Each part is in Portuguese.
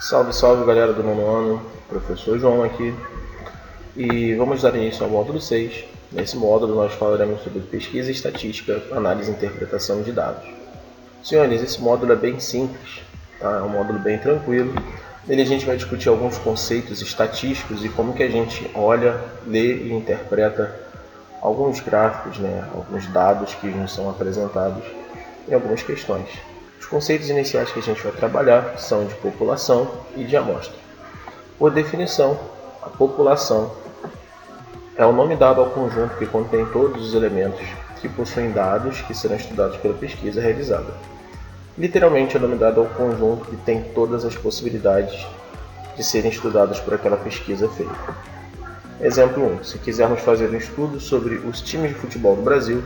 Salve, salve galera do nono ano, professor João aqui, e vamos dar início ao módulo 6. Nesse módulo nós falaremos sobre pesquisa e estatística, análise e interpretação de dados. Senhores, esse módulo é bem simples, tá? É um módulo bem tranquilo. Nele a gente vai discutir alguns conceitos estatísticos e como que a gente olha, lê e interpreta alguns gráficos, alguns dados que nos são apresentados em algumas questões. Os conceitos iniciais que a gente vai trabalhar são de população e de amostra. Por definição, a população é o nome dado ao conjunto que contém todos os elementos que possuem dados que serão estudados pela pesquisa realizada. Literalmente é o nome dado ao conjunto que tem todas as possibilidades de serem estudados por aquela pesquisa feita. Exemplo 1. Se quisermos fazer um estudo sobre os times de futebol do Brasil,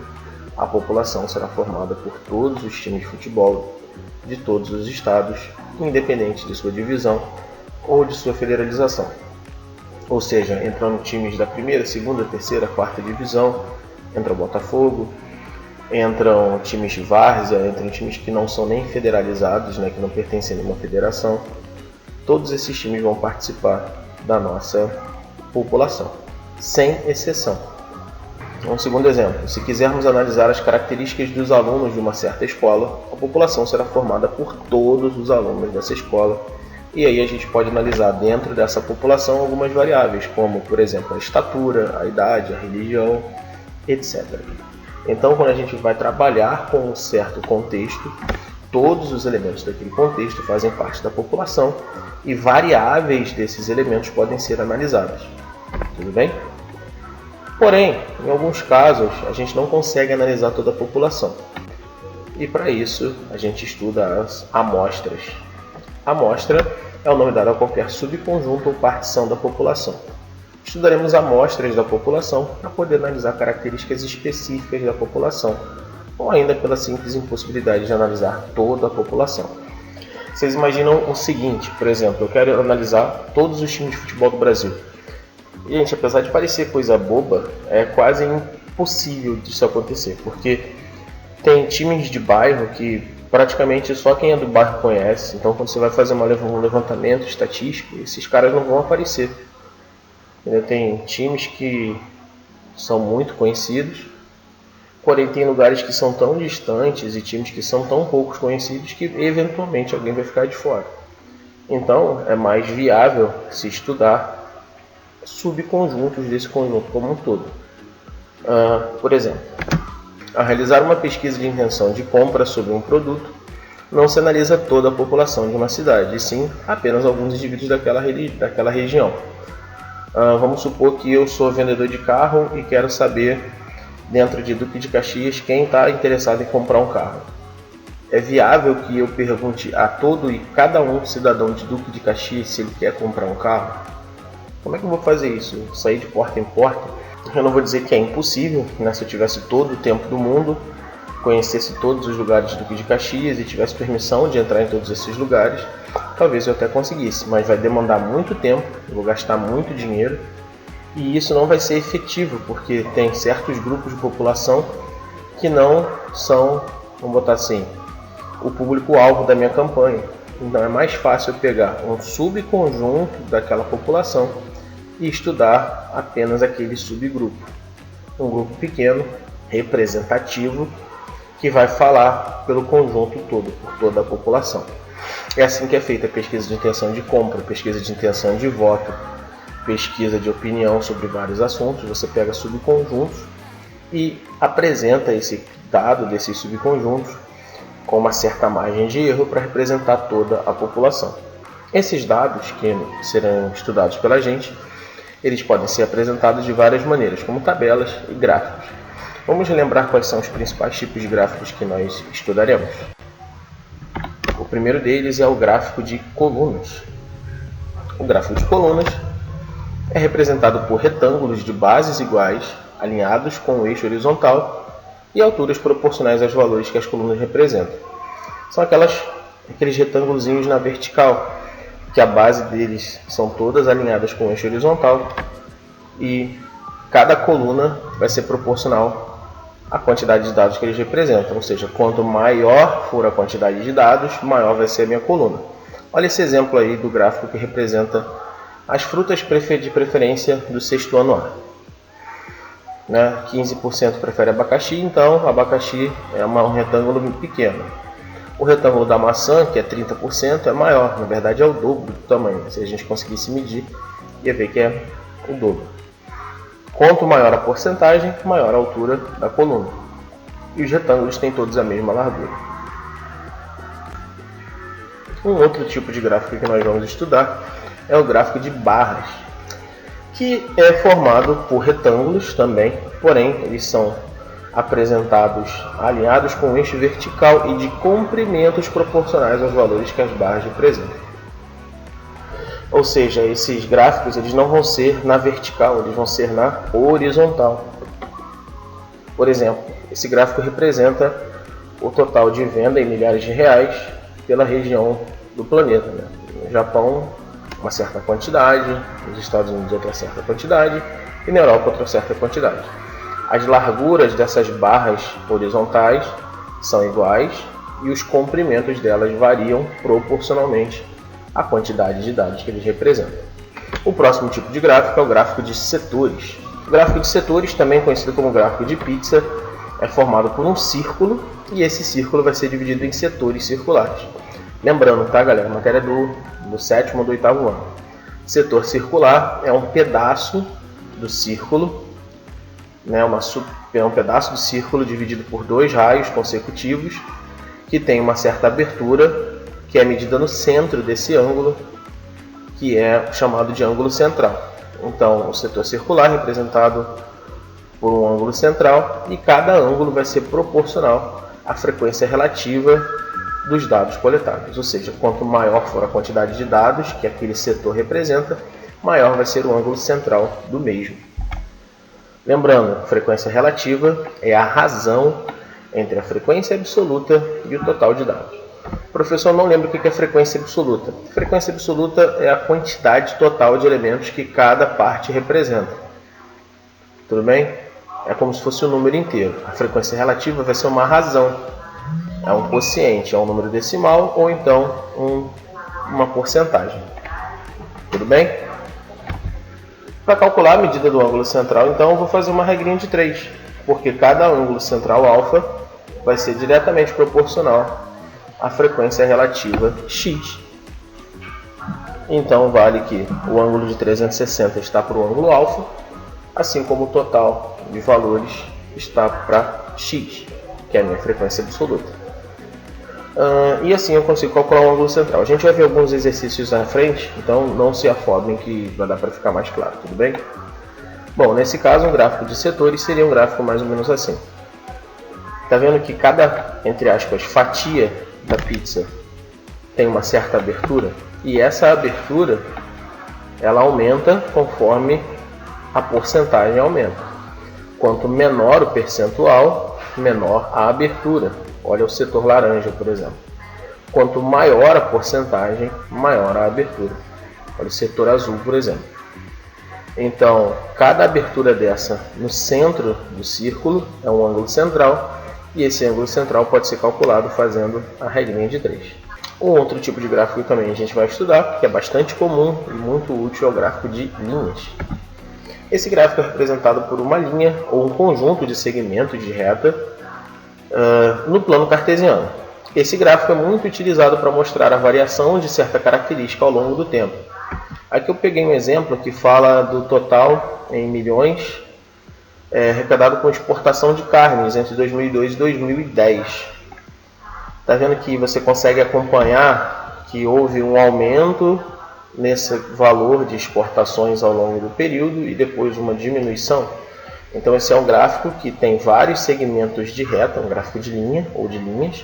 a população será formada por todos os times de futebol de todos os estados, independente de sua divisão ou de sua federalização. Ou seja, entram times da primeira, segunda, terceira, quarta divisão, entra o Botafogo, entram times de várzea, entram times que não são nem federalizados, que não pertencem a nenhuma federação. Todos esses times vão participar da nossa população, sem exceção. Um segundo exemplo, se quisermos analisar as características dos alunos de uma certa escola, a população será formada por todos os alunos dessa escola. E aí a gente pode analisar dentro dessa população algumas variáveis, como, por exemplo, a estatura, a idade, a religião, etc. Então, quando a gente vai trabalhar com um certo contexto, todos os elementos daquele contexto fazem parte da população e variáveis desses elementos podem ser analisadas. Tudo bem? Porém, em alguns casos, a gente não consegue analisar toda a população. E para isso, a gente estuda as amostras. Amostra é o nome dado a qualquer subconjunto ou partição da população. Estudaremos amostras da população para poder analisar características específicas da população, ou ainda pela simples impossibilidade de analisar toda a população. Vocês imaginam o seguinte, por exemplo, eu quero analisar todos os times de futebol do Brasil. Gente, apesar de parecer coisa boba, é quase impossível disso acontecer, porque tem times de bairro que praticamente só quem é do bairro conhece. Então, quando você vai fazer um levantamento estatístico, esses caras não vão aparecer. Tem times que são muito conhecidos, porém tem lugares que são tão distantes e times que são tão poucos conhecidos que eventualmente alguém vai ficar de fora. Então, é mais viável se estudar subconjuntos desse conjunto como um todo. Por exemplo, ao realizar uma pesquisa de intenção de compra sobre um produto, não se analisa toda a população de uma cidade, e sim apenas alguns indivíduos daquela região. Vamos supor que eu sou vendedor de carro e quero saber, dentro de Duque de Caxias, quem está interessado em comprar um carro. É viável que eu pergunte a todo e cada um cidadão de Duque de Caxias se ele quer comprar um carro? Como é que eu vou fazer isso? Sair de porta em porta? Eu não vou dizer que é impossível, se eu tivesse todo o tempo do mundo, conhecesse todos os lugares de Duque de Caxias e tivesse permissão de entrar em todos esses lugares, talvez eu até conseguisse, mas vai demandar muito tempo, eu vou gastar muito dinheiro e isso não vai ser efetivo, porque tem certos grupos de população que não são, vamos botar assim, o público-alvo da minha campanha. Então é mais fácil eu pegar um subconjunto daquela população e estudar apenas aquele subgrupo. Um grupo pequeno, representativo, que vai falar pelo conjunto todo, por toda a população. É assim que é feita a pesquisa de intenção de compra, pesquisa de intenção de voto, pesquisa de opinião sobre vários assuntos. Você pega subconjuntos e apresenta esse dado desses subconjuntos com uma certa margem de erro para representar toda a população. Esses dados que serão estudados pela gente, eles podem ser apresentados de várias maneiras, como tabelas e gráficos. Vamos lembrar quais são os principais tipos de gráficos que nós estudaremos. O primeiro deles é o gráfico de colunas. O gráfico de colunas é representado por retângulos de bases iguais, alinhados com o eixo horizontal e alturas proporcionais aos valores que as colunas representam. São aqueles retângulos na vertical, que a base deles são todas alinhadas com o eixo horizontal e cada coluna vai ser proporcional à quantidade de dados que eles representam. Ou seja, quanto maior for a quantidade de dados, maior vai ser a minha coluna. Olha esse exemplo aí do gráfico que representa as frutas de preferência do sexto ano A. 15% prefere abacaxi, então abacaxi é um retângulo pequeno. O retângulo da maçã, que é 30%, é maior, na verdade é o dobro do tamanho. Se a gente conseguisse medir, ia ver que é o dobro. Quanto maior a porcentagem, maior a altura da coluna. E os retângulos têm todos a mesma largura. Um outro tipo de gráfico que nós vamos estudar é o gráfico de barras, que é formado por retângulos também, porém eles são apresentados alinhados com um eixo vertical e de comprimentos proporcionais aos valores que as barras representam. Ou seja, esses gráficos eles não vão ser na vertical, eles vão ser na horizontal. Por exemplo, esse gráfico representa o total de venda em milhares de reais pela região do planeta. No Japão, uma certa quantidade, nos Estados Unidos outra certa quantidade e na Europa outra certa quantidade. As larguras dessas barras horizontais são iguais e os comprimentos delas variam proporcionalmente à quantidade de dados que eles representam. O próximo tipo de gráfico é o gráfico de setores. O gráfico de setores, também conhecido como gráfico de pizza, é formado por um círculo e esse círculo vai ser dividido em setores circulares. Lembrando, tá, galera? Matéria do sétimo ou do oitavo ano. Setor circular é um pedaço do círculo, é um pedaço do círculo dividido por dois raios consecutivos que tem uma certa abertura que é medida no centro desse ângulo, que é chamado de ângulo central. Então, o setor circular é representado por um ângulo central e cada ângulo vai ser proporcional à frequência relativa dos dados coletados. Ou seja, quanto maior for a quantidade de dados que aquele setor representa, maior vai ser o ângulo central do mesmo. Lembrando, frequência relativa é a razão entre a frequência absoluta e o total de dados. O professor não lembra o que é frequência absoluta. Frequência absoluta é a quantidade total de elementos que cada parte representa. Tudo bem? É como se fosse um número inteiro. A frequência relativa vai ser uma razão. É um quociente, é um número decimal ou então uma porcentagem. Tudo bem? Para calcular a medida do ângulo central, então eu vou fazer uma regrinha de 3, porque cada ângulo central alfa vai ser diretamente proporcional à frequência relativa x. Então vale que o ângulo de 360 está para o ângulo alfa, assim como o total de valores está para x, que é a minha frequência absoluta. E assim eu consigo calcular o ângulo central. A gente vai ver alguns exercícios na frente, então não se afobem que vai dar para ficar mais claro, tudo bem? Bom, nesse caso um gráfico de setores seria um gráfico mais ou menos assim. Está vendo que cada, entre aspas, fatia da pizza tem uma certa abertura? E essa abertura ela aumenta conforme a porcentagem aumenta. Quanto menor o percentual, menor a abertura. Olha o setor laranja, por exemplo. Quanto maior a porcentagem, maior a abertura. Olha o setor azul, por exemplo. Então, cada abertura dessa no centro do círculo é um ângulo central, e esse ângulo central pode ser calculado fazendo a regrinha de 3. Um outro tipo de gráfico que também a gente vai estudar, que é bastante comum e muito útil, é o gráfico de linhas. Esse gráfico é representado por uma linha ou um conjunto de segmentos de reta no plano cartesiano. Esse gráfico é muito utilizado para mostrar a variação de certa característica ao longo do tempo. Aqui eu peguei um exemplo que fala do total em milhões arrecadado com exportação de carnes entre 2002 e 2010. Está vendo que você consegue acompanhar que houve um aumento nesse valor de exportações ao longo do período e depois uma diminuição? Então esse é um gráfico que tem vários segmentos de reta, um gráfico de linha ou de linhas.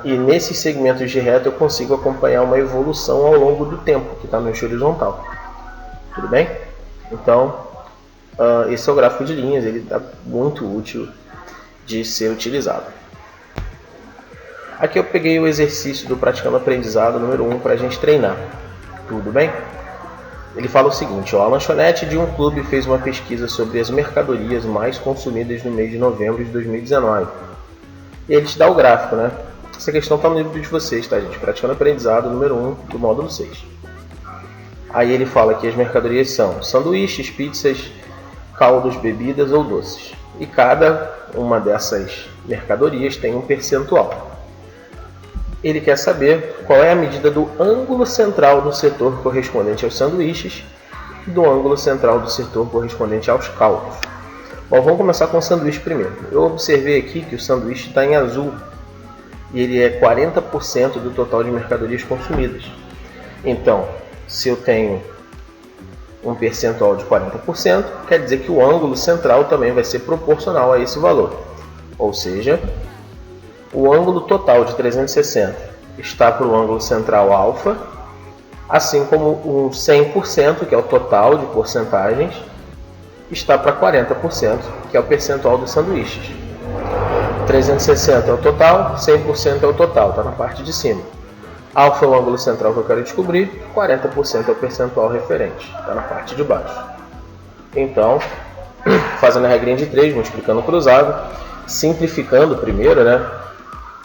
E nesses segmentos de reta eu consigo acompanhar uma evolução ao longo do tempo, que está no eixo horizontal. Tudo bem? Então, esse é o gráfico de linhas, ele está muito útil de ser utilizado. Aqui eu peguei o exercício do Praticando Aprendizado número 1 para a gente treinar. Tudo bem? Ele fala o seguinte, a lanchonete de um clube fez uma pesquisa sobre as mercadorias mais consumidas no mês de novembro de 2019. E ele te dá o gráfico, né? Essa questão está no livro de vocês, tá, gente? Praticando aprendizado número 1 do módulo 6. Aí ele fala que as mercadorias são sanduíches, pizzas, caldos, bebidas ou doces. E cada uma dessas mercadorias tem um percentual. Ele quer saber qual é a medida do ângulo central do setor correspondente aos sanduíches e do ângulo central do setor correspondente aos caldos. Bom, vamos começar com o sanduíche primeiro. Eu observei aqui que o sanduíche está em azul e ele é 40% do total de mercadorias consumidas. Então, se eu tenho um percentual de 40%, quer dizer que o ângulo central também vai ser proporcional a esse valor. Ou seja, o ângulo total de 360 está para o ângulo central alfa, assim como o 100%, que é o total de porcentagens, está para 40%, que é o percentual dos sanduíches. 360 é o total, 100% é o total, está na parte de cima. Alfa é o ângulo central que eu quero descobrir, 40% é o percentual referente, está na parte de baixo. Então, fazendo a regrinha de 3, multiplicando cruzado, simplificando primeiro,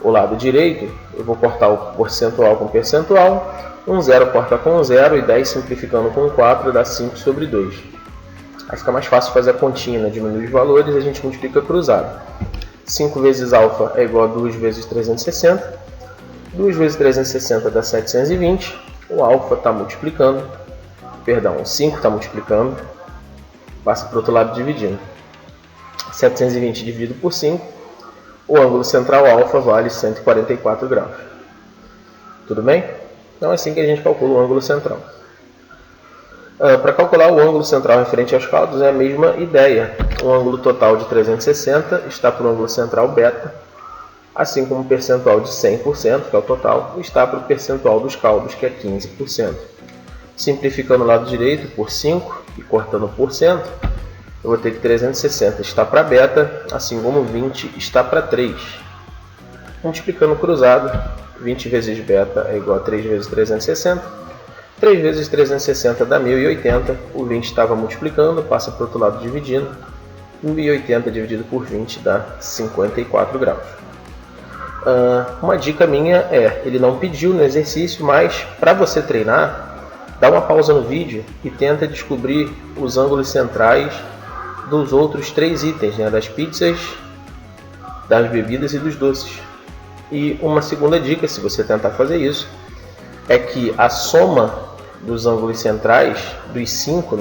o lado direito, eu vou cortar o percentual com percentual, 0 corta com 0 e 10 simplificando com 4 dá 5 sobre 2. Aí fica mais fácil fazer a continha, diminuir os valores e a gente multiplica cruzado. 5 vezes alfa é igual a 2 vezes 360. 2 vezes 360 dá 720. O alfa está multiplicando. Perdão, o 5 está multiplicando. Passa para o outro lado dividindo. 720 dividido por 5. O ângulo central alfa vale 144 graus. Tudo bem? Então é assim que a gente calcula o ângulo central. Para calcular o ângulo central referente aos caldos é a mesma ideia. O ângulo total de 360 está para o ângulo central beta, assim como o percentual de 100%, que é o total, está para o percentual dos caldos, que é 15%. Simplificando o lado direito por 5 e cortando por cento, eu vou ter que 360 está para beta, assim como 20 está para 3. Multiplicando cruzado, 20 vezes beta é igual a 3 vezes 360. 3 vezes 360 dá 1080, o 20 estava multiplicando, passa para o outro lado dividindo. 1080 dividido por 20 dá 54 graus. Uma dica minha é, ele não pediu no exercício, mas para você treinar, dá uma pausa no vídeo e tenta descobrir os ângulos centrais dos outros 3 itens, das pizzas, das bebidas e dos doces. E uma segunda dica, se você tentar fazer isso, é que a soma dos ângulos centrais, dos 5,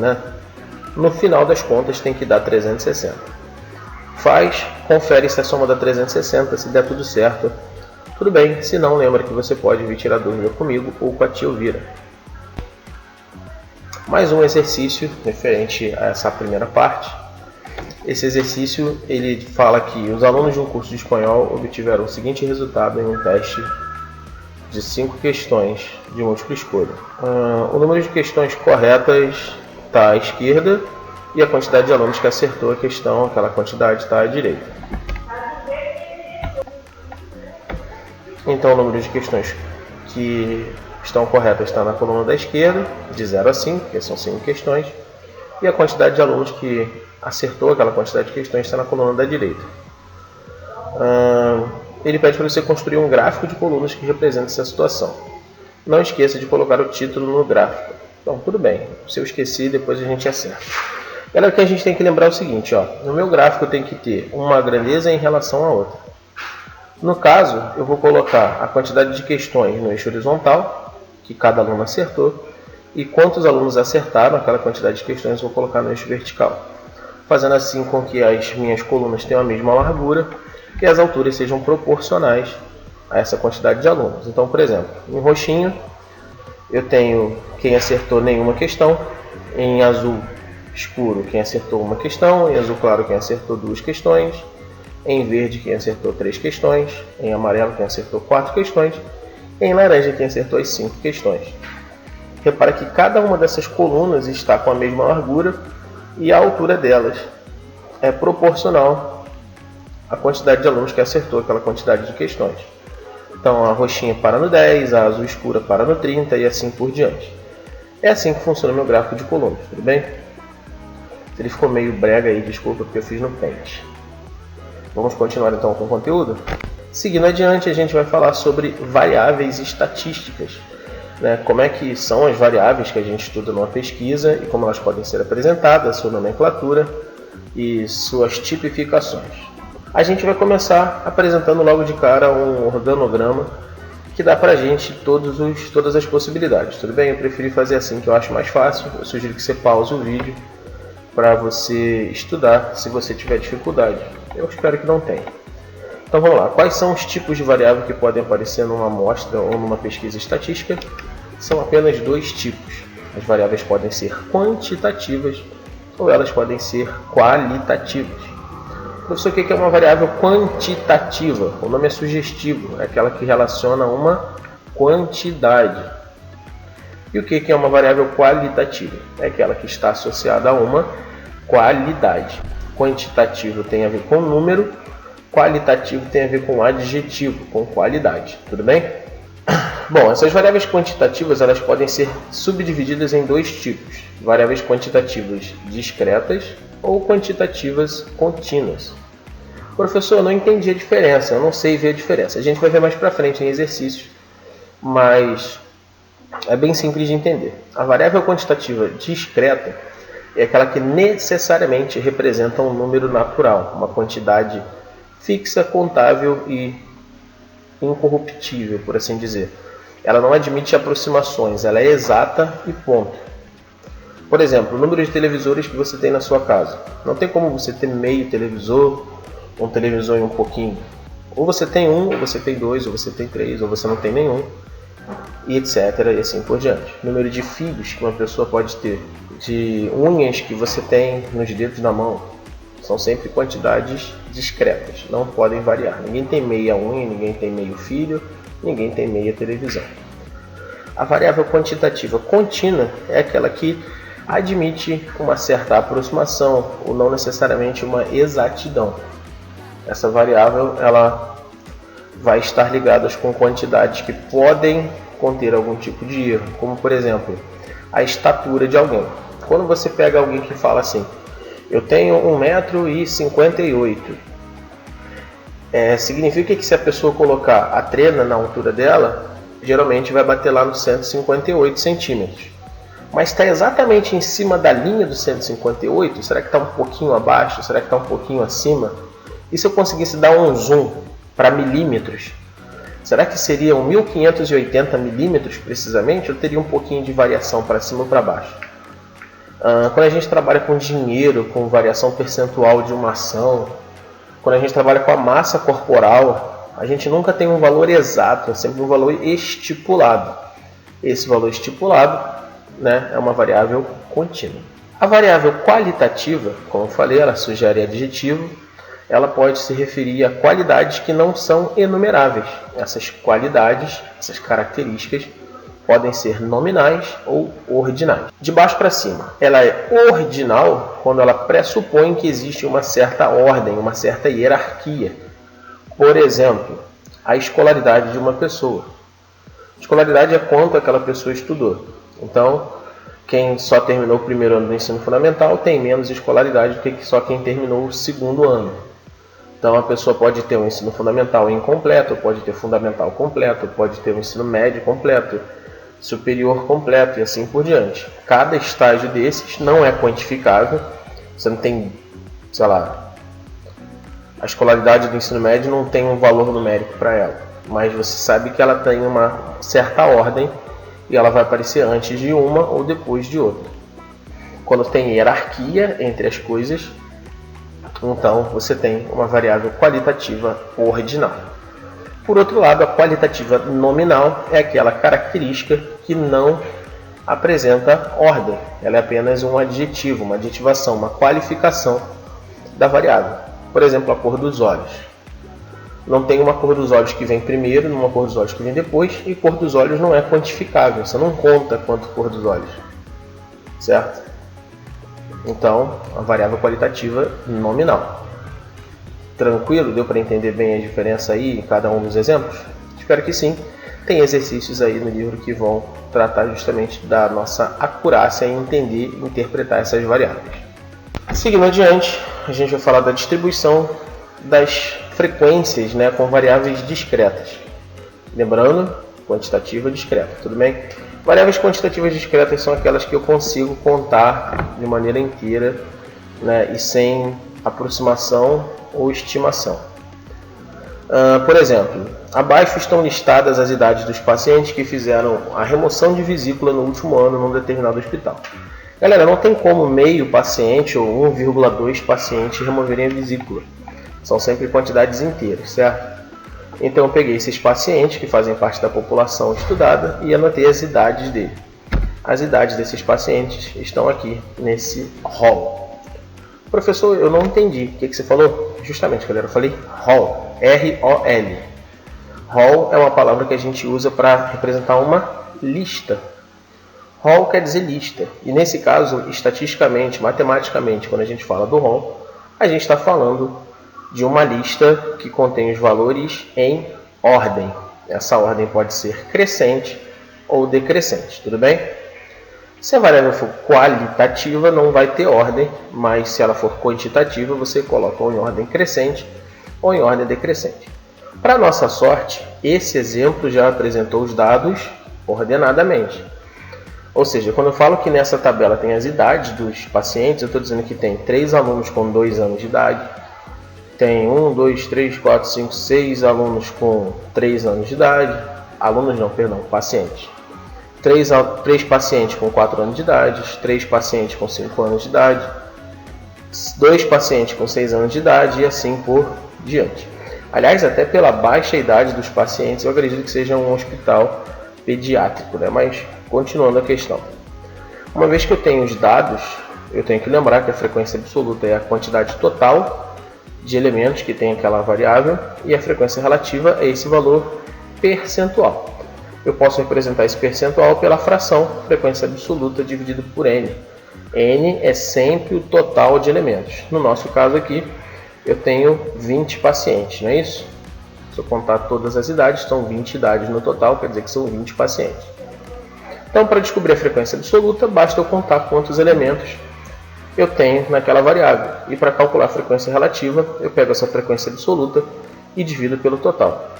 no final das contas tem que dar 360. Confere se a soma dá 360, se der tudo certo, tudo bem. Se não, lembra que você pode vir tirar dúvida comigo ou com a tia Elvira. Mais um exercício referente a essa primeira parte. Esse exercício ele fala que os alunos de um curso de espanhol obtiveram o seguinte resultado em um teste de 5 questões de múltipla escolha. O número de questões corretas está à esquerda e a quantidade de alunos que acertou a questão, aquela quantidade, está à direita. Então o número de questões que estão corretas está na coluna da esquerda, de 0 a 5, porque são 5 questões, e a quantidade de alunos que acertou aquela quantidade de questões está na coluna da direita. Ele pede para você construir um gráfico de colunas que represente essa situação. Não esqueça de colocar o título no gráfico. Então, tudo bem. Se eu esqueci, depois a gente acerta. Galera, o que a gente tem que lembrar é o seguinte, no meu gráfico tem que ter uma grandeza em relação à outra. No caso, eu vou colocar a quantidade de questões no eixo horizontal, que cada aluno acertou, e quantos alunos acertaram aquela quantidade de questões eu vou colocar no eixo vertical. Fazendo assim com que as minhas colunas tenham a mesma largura, que as alturas sejam proporcionais a essa quantidade de alunos. Então, por exemplo, em roxinho eu tenho quem acertou nenhuma questão, em azul escuro quem acertou uma questão, em azul claro quem acertou 2 questões, em verde quem acertou 3 questões, em amarelo quem acertou 4 questões, em laranja quem acertou as 5 questões. Repara que cada uma dessas colunas está com a mesma largura e a altura delas é proporcional a quantidade de alunos que acertou aquela quantidade de questões. Então a roxinha para no 10, a azul escura para no 30 e assim por diante. É assim que funciona o meu gráfico de colunas, tudo bem? Se ele ficou meio brega aí, desculpa, porque eu fiz no Paint. Vamos continuar então com o conteúdo? Seguindo adiante, a gente vai falar sobre variáveis estatísticas, né? Como é que são as variáveis que a gente estuda numa pesquisa e como elas podem ser apresentadas, sua nomenclatura e suas tipificações. A gente vai começar apresentando logo de cara um organograma que dá pra gente todas as possibilidades. Tudo bem? Eu preferi fazer assim, que eu acho mais fácil. Eu sugiro que você pause o vídeo para você estudar se você tiver dificuldade. Eu espero que não tenha. Então vamos lá. Quais são os tipos de variável que podem aparecer numa amostra ou numa pesquisa estatística? São apenas dois tipos. As variáveis podem ser quantitativas ou elas podem ser qualitativas. Professor, o que é uma variável quantitativa? O nome é sugestivo, é aquela que relaciona uma quantidade. E o que é uma variável qualitativa? É aquela que está associada a uma qualidade. Quantitativo tem a ver com número, qualitativo tem a ver com adjetivo, com qualidade. Tudo bem? Bom, essas variáveis quantitativas elas podem ser subdivididas em dois tipos. Variáveis quantitativas discretas ou quantitativas contínuas. Professor, eu não entendi a diferença, eu não sei ver a diferença. A gente vai ver mais para frente em exercícios, mas é bem simples de entender. A variável quantitativa discreta é aquela que necessariamente representa um número natural, uma quantidade fixa, contável e incorruptível, por assim dizer. Ela não admite aproximações, ela é exata e ponto. Por exemplo, o número de televisores que você tem na sua casa. Não tem como você ter meio televisor, um televisor e um pouquinho. Ou você tem um, ou você tem dois, ou você tem três, ou você não tem nenhum, e etc. E assim por diante. O número de fios que uma pessoa pode ter, de unhas que você tem nos dedos da mão, são sempre quantidades discretas, não podem variar. Ninguém tem meia unha, ninguém tem meio fio, ninguém tem meia televisão. A variável quantitativa contínua é aquela que admite uma certa aproximação ou não necessariamente uma exatidão. Essa variável ela vai estar ligada com quantidades que podem conter algum tipo de erro, como por exemplo, a estatura de alguém. Quando você pega alguém que fala assim, eu tenho 1,58 m, significa que se a pessoa colocar a trena na altura dela, geralmente vai bater lá nos 158 centímetros. Mas está exatamente em cima da linha dos 158? Será que está um pouquinho abaixo? Será que está um pouquinho acima? E se eu conseguisse dar um zoom para milímetros? Será que seriam 1580 milímetros precisamente? Ou teria um pouquinho de variação para cima ou para baixo? Quando a gente trabalha com dinheiro, com variação percentual de uma ação, quando a gente trabalha com a massa corporal, a gente nunca tem um valor exato, é sempre um valor estipulado. Esse valor estipulado, né, é uma variável contínua. A variável qualitativa, como eu falei, ela sugere adjetivo, ela pode se referir a qualidades que não são enumeráveis. Essas qualidades, essas características, podem ser nominais ou ordinais. De baixo para cima, ela é ordinal quando ela pressupõe que existe uma certa ordem, uma certa hierarquia. Por exemplo, a escolaridade de uma pessoa. Escolaridade é quanto aquela pessoa estudou. Então, quem só terminou o primeiro ano do ensino fundamental tem menos escolaridade do que só quem terminou o segundo ano. Então, a pessoa pode ter um ensino fundamental incompleto, pode ter fundamental completo, pode ter um ensino médio completo, superior completo e assim por diante. Cada estágio desses não é quantificável. Você não tem, sei lá, a escolaridade do ensino médio não tem um valor numérico para ela, mas você sabe que ela tem uma certa ordem e ela vai aparecer antes de uma ou depois de outra. Quando tem hierarquia entre as coisas, então você tem uma variável qualitativa ordinal. Por outro lado, a qualitativa nominal é aquela característica que não apresenta ordem. Ela é apenas um adjetivo, uma adjetivação, uma qualificação da variável. Por exemplo, a cor dos olhos. Não tem uma cor dos olhos que vem primeiro, uma cor dos olhos que vem depois, e cor dos olhos não é quantificável. Você não conta quanto cor dos olhos. Certo? Então, a variável qualitativa nominal. Tranquilo? Deu para entender bem a diferença aí em cada um dos exemplos? Espero que sim. Tem exercícios aí no livro que vão tratar justamente da nossa acurácia em entender e interpretar essas variáveis. Seguindo adiante, a gente vai falar da distribuição das frequências, né, com variáveis discretas. Lembrando, quantitativa discreta, tudo bem? Variáveis quantitativas discretas são aquelas que eu consigo contar de maneira inteira, né, e sem aproximação ou estimação. Por exemplo, abaixo estão listadas as idades dos pacientes que fizeram a remoção de vesícula no último ano num determinado hospital. Galera, não tem como meio paciente ou 1,2 pacientes removerem a vesícula. São sempre quantidades inteiras, certo? Então eu peguei esses pacientes que fazem parte da população estudada e anotei as idades dele. As idades desses pacientes estão aqui nesse rol. Professor, eu não entendi. O que você falou? Justamente, galera, eu falei rol. R-O-L. Rol é uma palavra que a gente usa para representar uma lista. Rol quer dizer lista. E nesse caso, estatisticamente, matematicamente, quando a gente fala do rol, a gente está falando de uma lista que contém os valores em ordem. Essa ordem pode ser crescente ou decrescente, tudo bem? Se a variável for qualitativa, não vai ter ordem, mas se ela for quantitativa, você coloca ou em ordem crescente ou em ordem decrescente. Para nossa sorte, esse exemplo já apresentou os dados ordenadamente. Ou seja, quando eu falo que nessa tabela tem as idades dos pacientes, eu estou dizendo que tem 3 alunos com 2 anos de idade, tem 1, 2, 3, 4, 5, 6 alunos com 3 anos de idade, pacientes. 3 pacientes com 4 anos de idade, 3 pacientes com 5 anos de idade, 2 pacientes com 6 anos de idade e assim por diante. Aliás, até pela baixa idade dos pacientes, eu acredito que seja um hospital pediátrico, né? Mas continuando a questão. Uma vez que eu tenho os dados, eu tenho que lembrar que a frequência absoluta é a quantidade total de elementos que tem aquela variável e a frequência relativa é esse valor percentual. Eu posso representar esse percentual pela fração frequência absoluta dividido por n. N é sempre o total de elementos. No nosso caso aqui, eu tenho 20 pacientes, não é isso? Se eu contar todas as idades, são 20 idades no total, quer dizer que são 20 pacientes. Então, para descobrir a frequência absoluta, basta eu contar quantos elementos eu tenho naquela variável. E para calcular a frequência relativa, eu pego essa frequência absoluta e divido pelo total.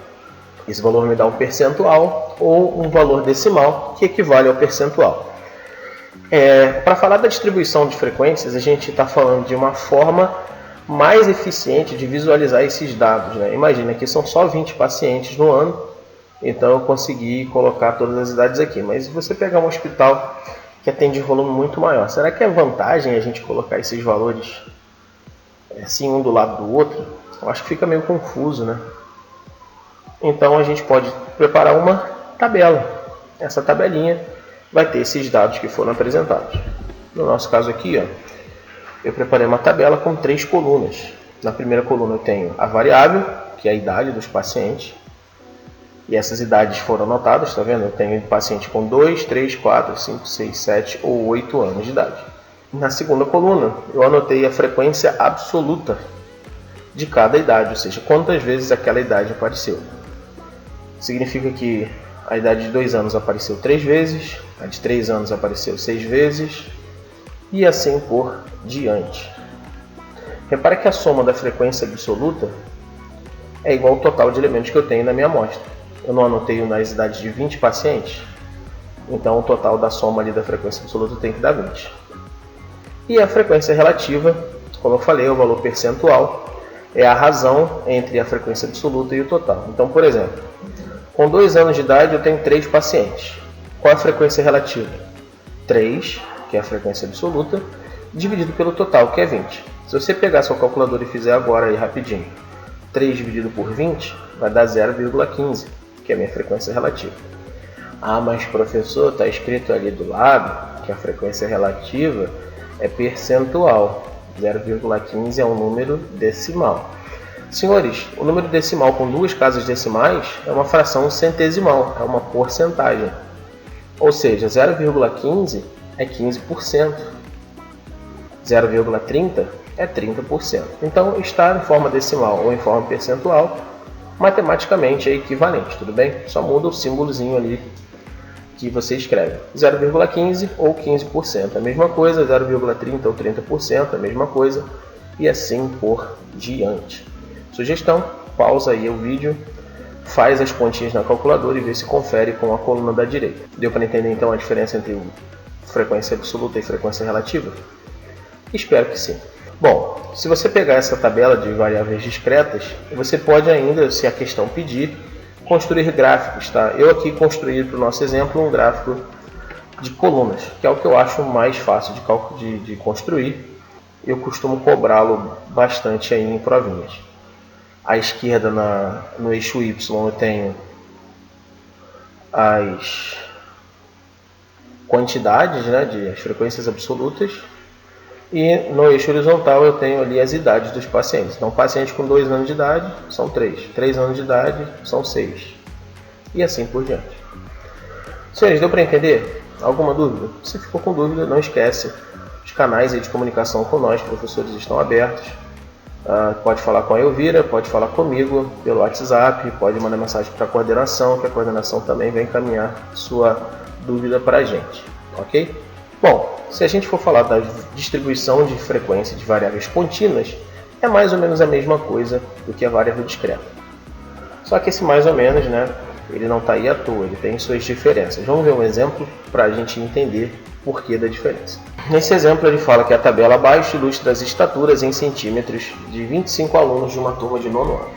Esse valor me dá um percentual ou um valor decimal que equivale ao percentual. Para falar da distribuição de frequências, a gente está falando de uma forma mais eficiente de visualizar esses dados, né? Imagina que são só 20 pacientes no ano, então eu consegui colocar todas as idades aqui. Mas se você pegar um hospital que atende volume muito maior, será que é vantagem a gente colocar esses valores assim um do lado do outro? Eu acho que fica meio confuso, né? Então a gente pode preparar uma tabela. Essa tabelinha vai ter esses dados que foram apresentados. No nosso caso aqui, eu preparei uma tabela com 3 colunas. Na primeira coluna eu tenho a variável, que é a idade dos pacientes. E essas idades foram anotadas, está vendo? Eu tenho paciente com 2, 3, 4, 5, 6, 7 ou 8 anos de idade. Na segunda coluna eu anotei a frequência absoluta de cada idade, ou seja, quantas vezes aquela idade apareceu. Significa que a idade de 2 anos apareceu 3 vezes, a de 3 anos apareceu 6 vezes, e assim por diante. Repare que a soma da frequência absoluta é igual ao total de elementos que eu tenho na minha amostra. Eu não anotei nas idades de 20 pacientes, então o total da soma ali da frequência absoluta tem que dar 20. E a frequência relativa, como eu falei, é o valor percentual, é a razão entre a frequência absoluta e o total. Então, por exemplo, com 2 anos de idade eu tenho 3 pacientes. Qual é a frequência relativa? 3, que é a frequência absoluta, dividido pelo total, que é 20. Se você pegar sua calculadora e fizer agora aí rapidinho, 3 dividido por 20 vai dar 0,15, que é a minha frequência relativa. Ah, mas professor, está escrito ali do lado que a frequência relativa é percentual. 0,15 é um número decimal. Senhores, o número decimal com 2 casas decimais é uma fração centesimal, é uma porcentagem. Ou seja, 0,15 é 15%. 0,30 é 30%. Então, estar em forma decimal ou em forma percentual, matematicamente é equivalente, tudo bem? Só muda o símbolozinho ali que você escreve. 0,15 ou 15%, a mesma coisa. 0,30 ou 30%, a mesma coisa. E assim por diante. Sugestão: pausa aí o vídeo, faz as continhas na calculadora e vê se confere com a coluna da direita. Deu para entender então a diferença entre frequência absoluta e frequência relativa? Espero que sim. Bom, se você pegar essa tabela de variáveis discretas, você pode ainda, se a questão pedir, construir gráficos, tá? Eu aqui construí para o nosso exemplo um gráfico de colunas, que é o que eu acho mais fácil de construir. Eu costumo cobrá-lo bastante aí em provinhas. À esquerda, no eixo Y, eu tenho as quantidades, né, as frequências absolutas. E no eixo horizontal eu tenho ali as idades dos pacientes. Então, pacientes com 2 anos de idade são 3. 3 anos de idade são 6. E assim por diante. Senhores, deu para entender? Alguma dúvida? Se ficou com dúvida, não esquece. Os canais aí de comunicação com nós, professores, estão abertos. Pode falar com a Elvira, pode falar comigo pelo WhatsApp, pode mandar mensagem para a coordenação, que a coordenação também vai encaminhar sua dúvida para a gente. Ok? Bom, se a gente for falar da distribuição de frequência de variáveis contínuas, é mais ou menos a mesma coisa do que a variável discreta. Só que esse mais ou menos, né, ele não está aí à toa, ele tem suas diferenças. Vamos ver um exemplo para a gente entender o porquê da diferença. Nesse exemplo ele fala que a tabela abaixo ilustra as estaturas em centímetros de 25 alunos de uma turma de 9º ano.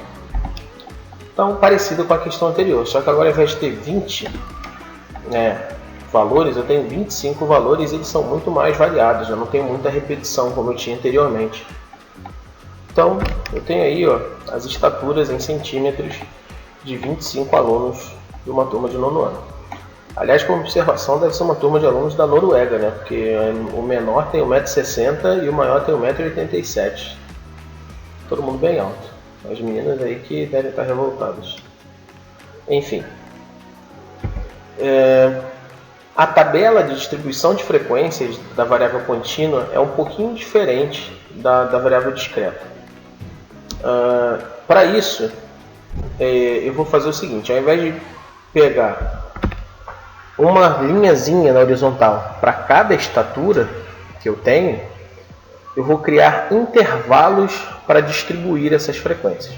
Então, parecido com a questão anterior, só que agora ao invés de ter 20 valores, eu tenho 25 valores e eles são muito mais variados, eu não tenho muita repetição como eu tinha anteriormente. Então, eu tenho aí as estaturas em centímetros de 25 alunos de uma turma de 9º ano. Aliás, como observação, deve ser uma turma de alunos da Noruega, né? Porque o menor tem 1,60 m e o maior tem 1,87 m. Todo mundo bem alto. As meninas aí que devem estar revoltadas. Enfim. A tabela de distribuição de frequências da variável contínua é um pouquinho diferente da variável discreta. Para isso, eu vou fazer o seguinte: ao invés de pegar uma linhazinha na horizontal para cada estatura que eu tenho, eu vou criar intervalos para distribuir essas frequências.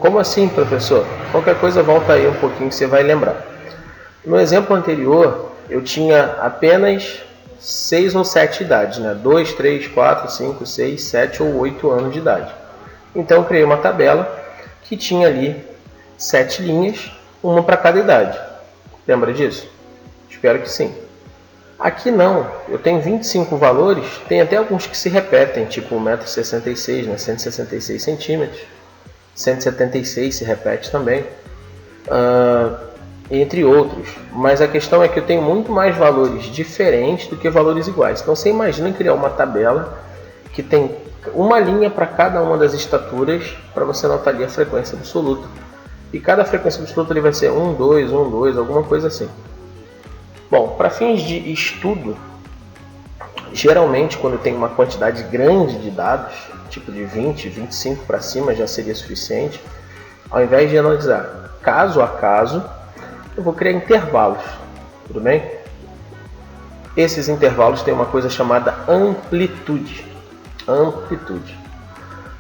Como assim, professor? Qualquer coisa volta aí um pouquinho que você vai lembrar. No exemplo anterior, eu tinha apenas 6 ou 7 idades, né? 2, 3, 4, 5, 6, 7 ou 8 anos de idade. Então eu criei uma tabela que tinha ali 7 linhas, uma para cada idade. Lembra disso? Espero que sim. Aqui não, eu tenho 25 valores, tem até alguns que se repetem, tipo 1,66 m, né? 166 centímetros, 176 se repete também, entre outros. Mas a questão é que eu tenho muito mais valores diferentes do que valores iguais. Então você imagina criar uma tabela que tem uma linha para cada uma das estaturas para você anotar ali a frequência absoluta. E cada frequência absoluta ali vai ser 1, 2, 1, 2, alguma coisa assim. Bom, para fins de estudo, geralmente quando tem uma quantidade grande de dados, tipo de 20, 25 para cima já seria suficiente, ao invés de analisar caso a caso, eu vou criar intervalos, tudo bem? Esses intervalos têm uma coisa chamada amplitude.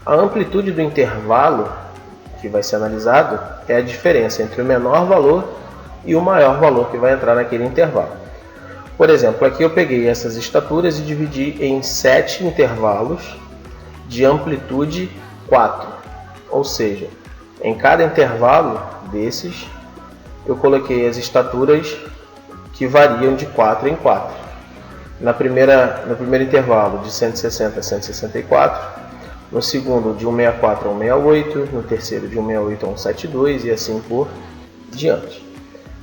A amplitude do intervalo que vai ser analisado é a diferença entre o menor valor e o maior valor que vai entrar naquele intervalo. Por exemplo, aqui eu peguei essas estaturas e dividi em 7 intervalos de amplitude 4. Ou seja, em cada intervalo desses, eu coloquei as estaturas que variam de 4 em 4. No primeiro intervalo, de 160 a 164. No segundo, de 164 a 168. No terceiro, de 168 a 172 e assim por diante.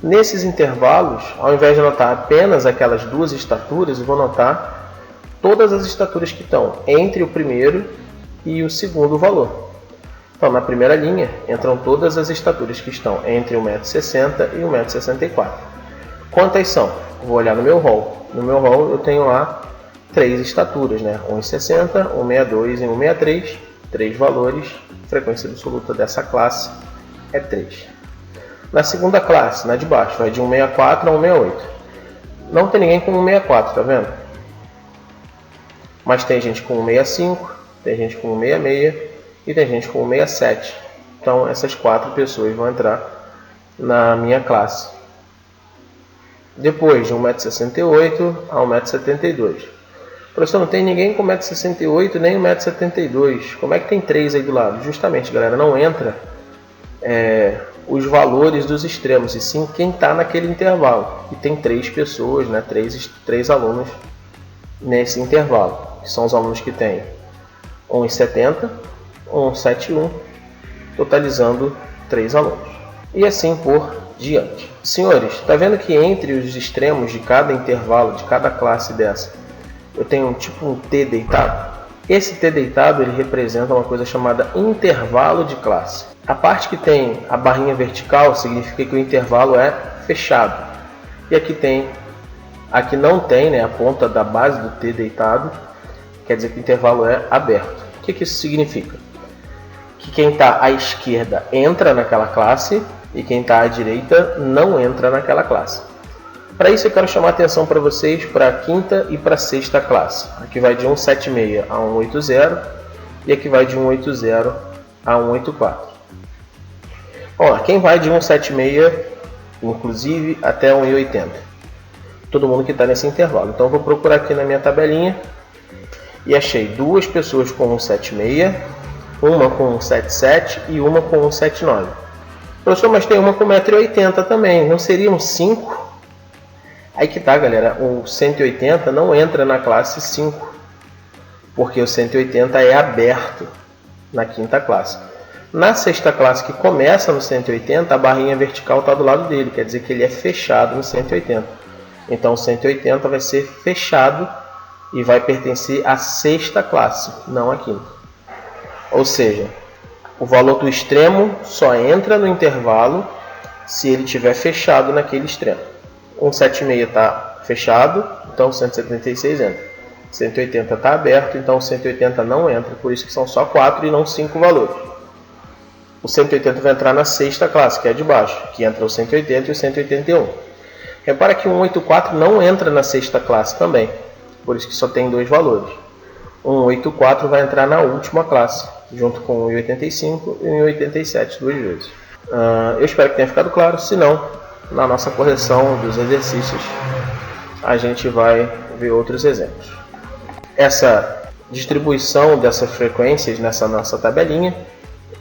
Nesses intervalos, ao invés de anotar apenas aquelas duas estaturas, eu vou anotar todas as estaturas que estão entre o primeiro e o segundo valor. Então, na primeira linha, entram todas as estaturas que estão entre 1,60 m e 1,64 m. Quantas são? Vou olhar no meu rol. No meu rol eu tenho lá 3 estaturas, né? 1,60, 1,62 e 1,63. 3 valores. A frequência absoluta dessa classe é 3. Na segunda classe, na de baixo, vai de 164 a 168. Não tem ninguém com 164, tá vendo? Mas tem gente com 165, tem gente com 166 e tem gente com 167. Então essas 4 pessoas vão entrar na minha classe. Depois de 1,68 m a 1,72 m. Professor, não tem ninguém com 1,68 m nem 1,72 m. Como é que tem 3 aí do lado? Justamente, galera, não entra os valores dos extremos, e sim quem está naquele intervalo. E tem 3 pessoas, né? 3 alunos nesse intervalo, que são os alunos que têm 1,70 m, 1,71 m, totalizando 3 alunos. E assim por diante. Senhores, está vendo que entre os extremos de cada intervalo, de cada classe dessa, eu tenho tipo um T deitado? Esse T deitado ele representa uma coisa chamada intervalo de classe. A parte que tem a barrinha vertical significa que o intervalo é fechado. E aqui não tem, né, a ponta da base do T deitado, quer dizer que o intervalo é aberto. O que isso significa? Que quem está à esquerda entra naquela classe e quem está à direita não entra naquela classe. Para isso eu quero chamar a atenção para vocês para a quinta e para a sexta classe. Aqui vai de 176 a 180 e aqui vai de 180 a 184. Ó, quem vai de 176 inclusive até 180? Todo mundo que está nesse intervalo. Então eu vou procurar aqui na minha tabelinha e achei 2 pessoas com 176, uma com 177 e uma com 179. Professor, mas tem uma com 1,80 m também, não seriam 5? Aí que tá, galera, o 180 não entra na classe 5, porque o 180 é aberto na quinta classe. Na sexta classe, que começa no 180, a barrinha vertical está do lado dele, quer dizer que ele é fechado no 180. Então o 180 vai ser fechado e vai pertencer à sexta classe, não à quinta. Ou seja, o valor do extremo só entra no intervalo se ele estiver fechado naquele extremo. 176 está fechado, então 176 entra. 180 está aberto, então 180 não entra, por isso que são só 4 e não 5 valores. O 180 vai entrar na sexta classe, que é de baixo, que entra o 180 e o 181. Repara que o 184 não entra na sexta classe também, por isso que só tem 2 valores. O 184 vai entrar na última classe, junto com o 185 e o 187 2 vezes. Eu espero que tenha ficado claro, se não, na nossa correção dos exercícios a gente vai ver outros exemplos. Essa distribuição dessas frequências nessa nossa tabelinha,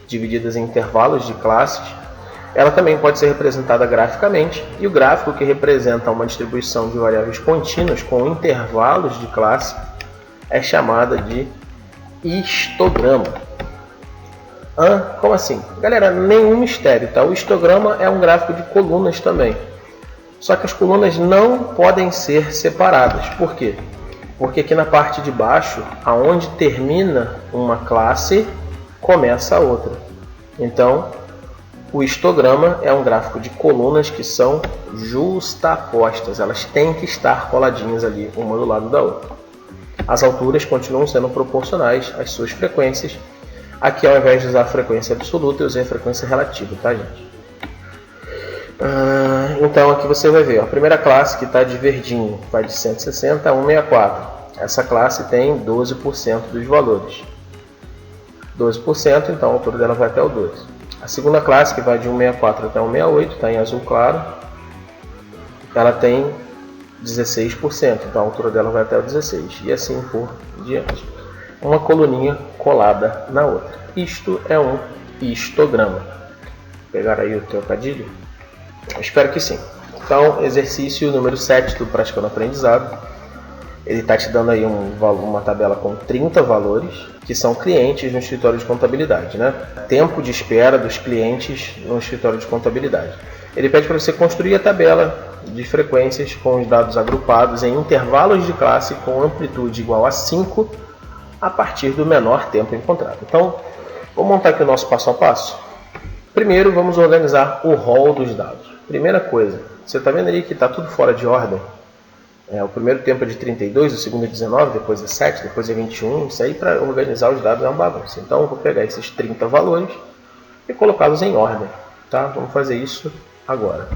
divididas em intervalos de classes, ela também pode ser representada graficamente, e o gráfico que representa uma distribuição de variáveis contínuas com intervalos de classe é chamada de histograma. Como assim? Galera, nenhum mistério, tá? O histograma é um gráfico de colunas também. Só que as colunas não podem ser separadas. Por quê? Porque aqui na parte de baixo, aonde termina uma classe, começa a outra. Então, o histograma é um gráfico de colunas que são justapostas. Elas têm que estar coladinhas ali, uma do lado da outra. As alturas continuam sendo proporcionais às suas frequências. Aqui, ao invés de usar a frequência absoluta, eu usei a frequência relativa, tá, gente? Então, aqui você vai ver, ó, a primeira classe que está de verdinho vai de 160 a 164. Essa classe tem 12% dos valores. 12%, então a altura dela vai até o 12. A segunda classe, que vai de 164 até 168, está em azul claro, ela tem 16%, então a altura dela vai até o 16. E assim por diante. Uma coluninha colada na outra. Isto é um histograma. Pegar aí o trocadilho? Eu espero que sim. Então, exercício número 7 do Praticando Aprendizado. Ele está te dando aí uma tabela com 30 valores, que são clientes no escritório de contabilidade, né? Tempo de espera dos clientes no escritório de contabilidade. Ele pede para você construir a tabela de frequências com os dados agrupados em intervalos de classe com amplitude igual a 5 a partir do menor tempo encontrado. Então, vou montar aqui o nosso passo a passo. Primeiro, vamos organizar o rol dos dados. Primeira coisa, você está vendo ali que está tudo fora de ordem? O primeiro tempo é de 32, o segundo é 19, depois é 7, depois é 21. Isso aí, para organizar os dados, é uma bagunça. Então, eu vou pegar esses 30 valores e colocá-los em ordem. Tá? Vamos fazer isso agora.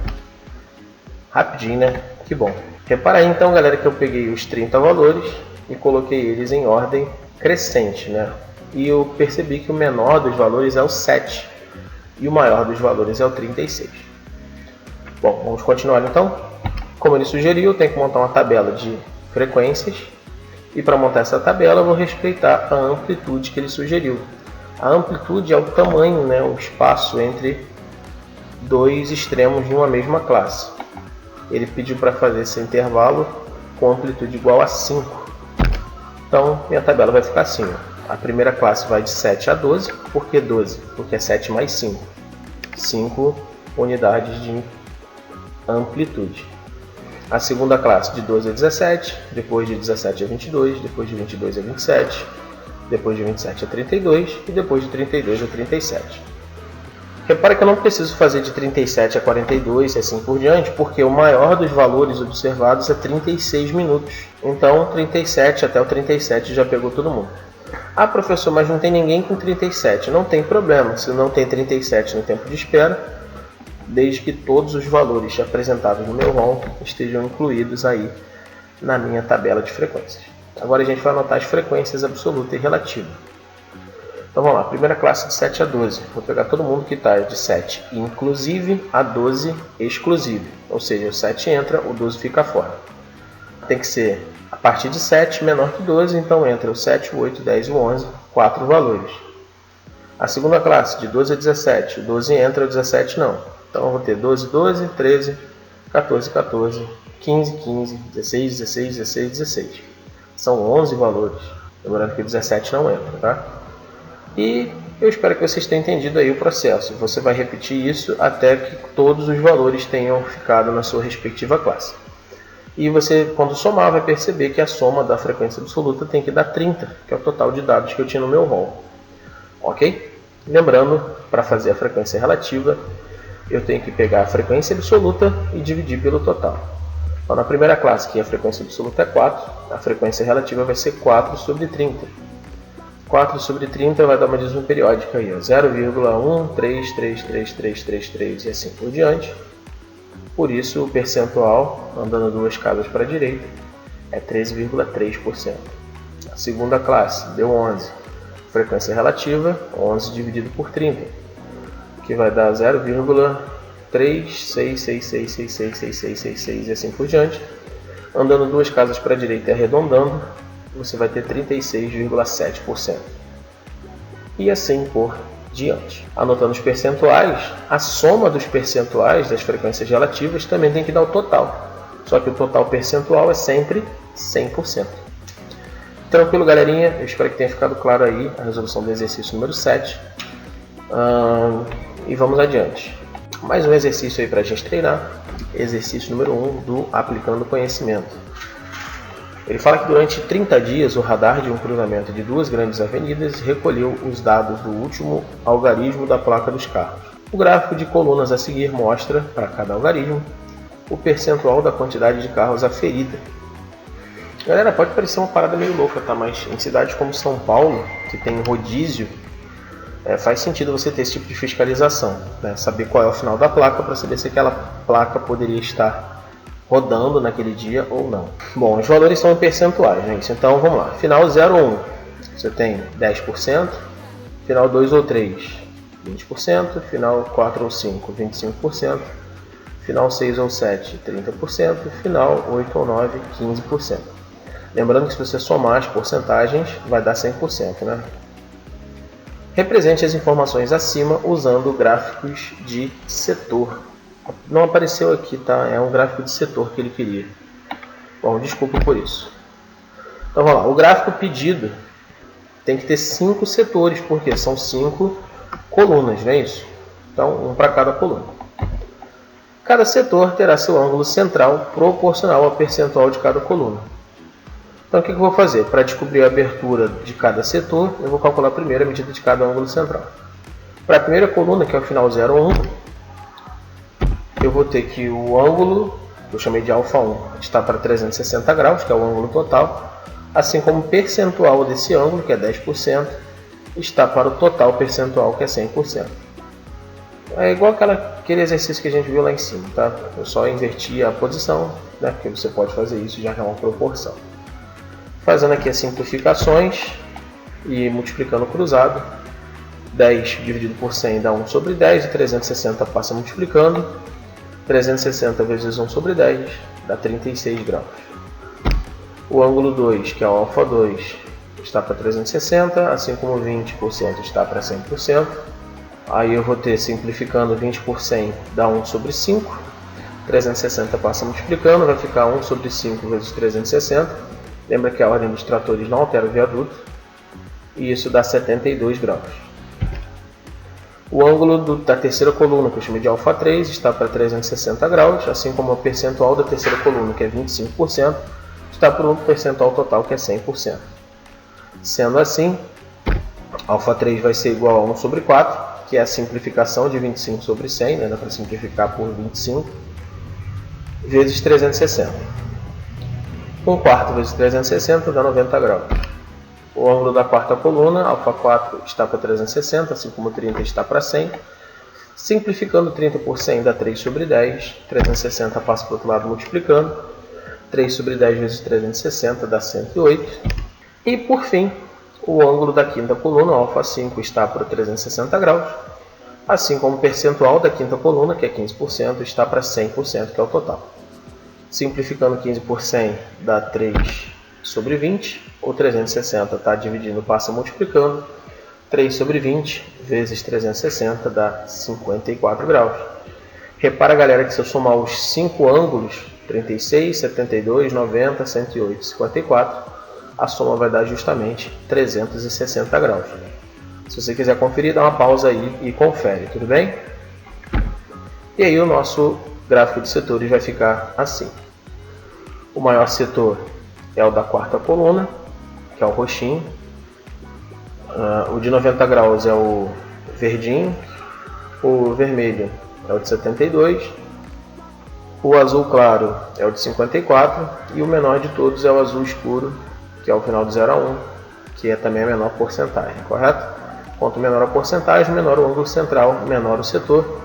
Rapidinho, né? Que bom. Repara aí, então, galera, que eu peguei os 30 valores e coloquei eles em ordem crescente, né? E eu percebi que o menor dos valores é o 7. e o maior dos valores é o 36. Bom, vamos continuar então. Como ele sugeriu, eu tenho que montar uma tabela de frequências, e para montar essa tabela eu vou respeitar a amplitude que ele sugeriu. A amplitude é o tamanho, o espaço entre dois extremos de uma mesma classe. Ele pediu para fazer esse intervalo com amplitude igual a 5. Então, minha tabela vai ficar assim. A primeira classe vai de 7 a 12. Por que 12? Porque é 7 mais 5. 5 unidades de amplitude. A segunda classe de 12 a 17, depois de 17 a 22, depois de 22 a 27, depois de 27 a 32 e depois de 32 a 37. Repare que eu não preciso fazer de 37 a 42 e assim por diante, porque o maior dos valores observados é 36 minutos. Então, 37 até o 37 já pegou todo mundo. Ah, professor, mas não tem ninguém com 37. Não tem problema, se não tem 37 no tempo de espera, desde que todos os valores apresentados no meu ROM estejam incluídos aí na minha tabela de frequências. Agora a gente vai anotar as frequências absoluta e relativa. Então vamos lá, primeira classe de 7 a 12. Vou pegar todo mundo que está de 7 inclusive a 12 exclusive. Ou seja, o 7 entra, o 12 fica fora. Tem que ser a partir de 7 menor que 12, então entra o 7, o 8, o 10 e o 11, 4 valores. A segunda classe, de 12 a 17, o 12 entra, o 17 não. Então eu vou ter 12, 12, 13, 14, 14, 15, 15, 16, 16, 16, 16. São 11 valores. Lembrando que o 17 não entra, tá? E eu espero que vocês tenham entendido aí o processo. Você vai repetir isso até que todos os valores tenham ficado na sua respectiva classe. E você, quando somar, vai perceber que a soma da frequência absoluta tem que dar 30, que é o total de dados que eu tinha no meu ROM. Ok? Lembrando, para fazer a frequência relativa, eu tenho que pegar a frequência absoluta e dividir pelo total. Então, na primeira classe, que a frequência absoluta é 4, a frequência relativa vai ser 4 sobre 30. 4 sobre 30 vai dar uma dízima periódica aí, 0,13333333 e assim por diante. Por isso, o percentual, andando duas casas para a direita, é 13,3%. A segunda classe deu 11. Frequência relativa, 11 dividido por 30. Que vai dar 0,3666666666 e assim por diante. Andando duas casas para a direita e arredondando, você vai ter 36,7%. E assim por diante. Anotando os percentuais, a soma dos percentuais das frequências relativas também tem que dar o total. Só que o total percentual é sempre 100%. Tranquilo, galerinha? Eu espero que tenha ficado claro aí a resolução do exercício número 7. E vamos adiante. Mais um exercício aí para a gente treinar. Exercício número 1 do Aplicando Conhecimento. Ele fala que durante 30 dias o radar de um cruzamento de duas grandes avenidas recolheu os dados do último algarismo da placa dos carros. O gráfico de colunas a seguir mostra, para cada algarismo, o percentual da quantidade de carros aferida. Galera, pode parecer uma parada meio louca, tá? Mas em cidades como São Paulo, que tem rodízio, faz sentido você ter esse tipo de fiscalização, né? Saber qual é o final da placa para saber se aquela placa poderia estar rodando naquele dia ou não. Bom, os valores são em percentuais, gente. Então vamos lá. Final 0 ou 1, você tem 10%. Final 2 ou 3, 20%. Final 4 ou 5, 25%. Final 6 ou 7, 30%. Final 8 ou 9, 15%. Lembrando que se você somar as porcentagens, vai dar 100%, né? Represente as informações acima usando gráficos de setor. Não apareceu aqui, tá? É um gráfico de setor que ele queria. Bom, desculpa por isso. Então vamos lá. O gráfico pedido tem que ter 5 setores, porque são 5 colunas, não é isso? Então, um para cada coluna. Cada setor terá seu ângulo central proporcional ao percentual de cada coluna. Então, o que eu vou fazer? Para descobrir a abertura de cada setor, eu vou calcular primeiro a medida de cada ângulo central. Para a primeira coluna, que é o final 0 ou 1, eu vou ter que o ângulo, que eu chamei de alfa 1, está para 360 graus, que é o ângulo total, assim como o percentual desse ângulo, que é 10%, está para o total percentual, que é 100%. É igual aquele exercício que a gente viu lá em cima, tá? Eu só inverti a posição, né? Porque você pode fazer isso, já que é uma proporção. Fazendo aqui as simplificações e multiplicando cruzado, 10 dividido por 100 dá 1 sobre 10, e 360 passa multiplicando. 360 vezes 1 sobre 10 dá 36 graus. O ângulo 2, que é o alfa 2, está para 360, assim como 20% está para 100%. Aí eu vou ter, simplificando, 20 por 100 dá 1 sobre 5. 360 passa multiplicando, vai ficar 1 sobre 5 vezes 360. Lembra que a ordem dos tratores não altera o viaduto. E isso dá 72 graus. O ângulo da terceira coluna, que eu chamei de alfa 3, está para 360 graus, assim como o percentual da terceira coluna, que é 25%, está para um percentual total, que é 100%. Sendo assim, alfa 3 vai ser igual a 1 sobre 4, que é a simplificação de 25 sobre 100, né? Dá para simplificar por 25, vezes 360. 1 quarto vezes 360 dá 90 graus. O ângulo da quarta coluna, alfa 4, está para 360, assim como 30 está para 100. Simplificando 30 por 100 dá 3 sobre 10. 360 passa para o outro lado multiplicando. 3 sobre 10 vezes 360 dá 108. E por fim, o ângulo da quinta coluna, alfa 5, está para 360 graus. Assim como o percentual da quinta coluna, que é 15%, está para 100%, que é o total. Simplificando 15 por 100 dá 3 sobre 20, ou 360 está dividindo, passa multiplicando. 3 sobre 20 vezes 360 dá 54 graus. Repara, galera, que se eu somar os 5 ângulos, 36, 72, 90, 108 e 54, a soma vai dar justamente 360 graus. Se você quiser conferir, dá uma pausa aí e confere, tudo bem? E aí o nosso gráfico de setores vai ficar assim. O maior setor é o da quarta coluna, que é o roxinho. O de 90 graus é o verdinho. O vermelho é o de 72. O azul claro é o de 54. E o menor de todos é o azul escuro, que é o final de 0 a 1, que é também a menor porcentagem, correto? Quanto menor a porcentagem, menor o ângulo central, menor o setor.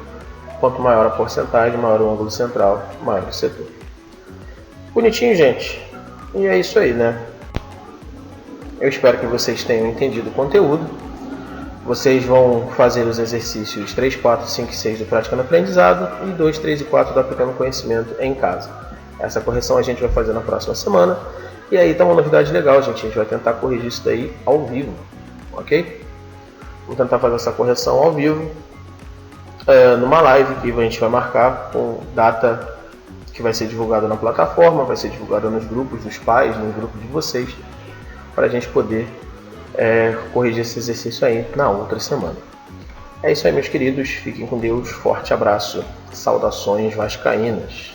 Quanto maior a porcentagem, maior o ângulo central, maior o setor. Bonitinho, gente. E é isso aí, né? Eu espero que vocês tenham entendido o conteúdo. Vocês vão fazer os exercícios 3, 4, 5 e 6 do Prática no Aprendizado e 2, 3 e 4 do Aplicando Conhecimento em Casa. Essa correção a gente vai fazer na próxima semana. E aí tá uma novidade legal, gente. A gente vai tentar corrigir isso daí ao vivo, ok? Vamos tentar fazer essa correção ao vivo, numa live que a gente vai marcar com data que vai ser divulgada na plataforma, vai ser divulgada nos grupos dos pais, no grupo de vocês, para a gente poder corrigir esse exercício aí na outra semana. É isso aí, meus queridos. Fiquem com Deus. Forte abraço. Saudações vascaínas.